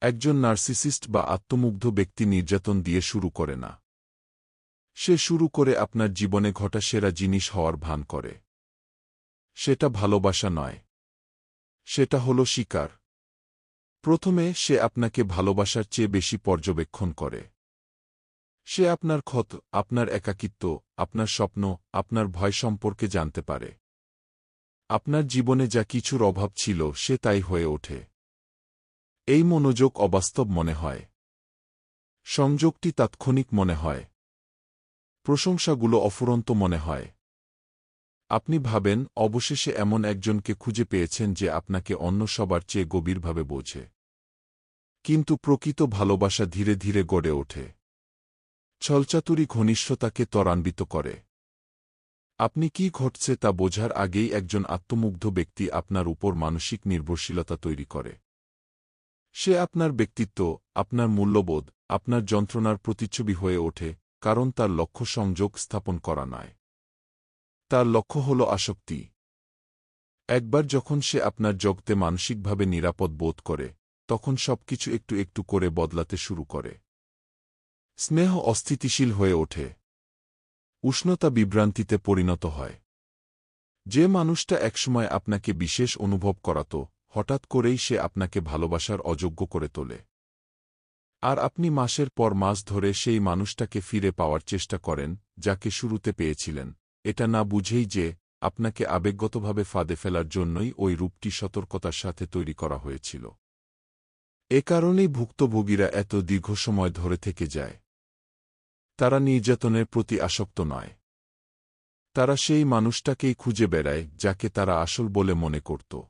একজন নার্সিসিস্ট বা আত্মমুগ্ধ ব্যক্তি নির্যাতন দিয়ে শুরু করে না। সে শুরু করে আপনার জীবনে ঘটা সেরা জিনিস হওয়ার ভান করে। সেটা ভালোবাসা নয়। সেটা হলো শিকার। প্রথমে সে আপনাকে ভালোবাসার চেয়ে বেশি পর্যবেক্ষণ করে। সে আপনার ক্ষত, আপনার একাকিত্ব, আপনার স্বপ্ন, আপনার ভয় সম্পর্কে জানতে পারে। আপনার জীবনে যা কিছুর অভাব ছিল সে তাই হয়ে ওঠে। এই মনোযোগ অবাস্তব মনে হয়। সংযোগটি তাৎক্ষণিক মনে হয়। প্রশংসাগুলো অফুরন্ত মনে হয়। আপনি ভাবেন অবশেষে এমন একজনকে খুঁজে পেয়েছেন যে আপনাকে অন্য সবার চেয়ে গভীরভাবে বোঝে। কিন্তু প্রকৃত ভালোবাসা ধীরে ধীরে গড়ে ওঠে। ছলচাতুরি ঘনিষ্ঠতাকে ত্বরান্বিত করে। আপনি কি ঘটছে তা বোঝার আগেই একজন আত্মমুগ্ধ ব্যক্তি আপনার উপর মানসিক নির্ভরশীলতা তৈরি করে। সে আপনার ব্যক্তিত্ব, আপনার মূল্যবোধ, আপনার যন্ত্রণার প্রতিচ্ছবি হয়ে ওঠে, কারণ তার লক্ষ্য সংযোগ স্থাপন করা নয়। তার লক্ষ্য হল আসক্তি। একবার যখন সে আপনার জগতে মানসিকভাবে নিরাপদ বোধ করে, তখন সবকিছু একটু একটু করে বদলাতে শুরু করে। স্নেহ অস্থিতিশীল হয়ে ওঠে। উষ্ণতা বিভ্রান্তিতে পরিণত হয়। যে মানুষটা একসময় আপনাকে বিশেষ অনুভব করাত, হঠাৎ করেই সে আপনাকে ভালোবাসার অযোগ্য করে তোলে। আর আপনি মাসের পর মাস ধরে সেই মানুষটাকে ফিরে পাওয়ার চেষ্টা করেন, যাকে শুরুতে পেয়েছিলেন, এটা না বুঝেই যে আপনাকে আবেগগতভাবে ফাঁদে ফেলার জন্যই ওই রূপটি সতর্কতার সাথে তৈরি করা হয়েছিল। এ কারণেই ভুক্তভোগীরা এত দীর্ঘ সময় ধরে থেকে যায়। তারা নির্যাতনের প্রতি আসক্ত নয়। তারা সেই মানুষটাকেই খুঁজে বেড়ায় যাকে তারা আসল বলে মনে করত।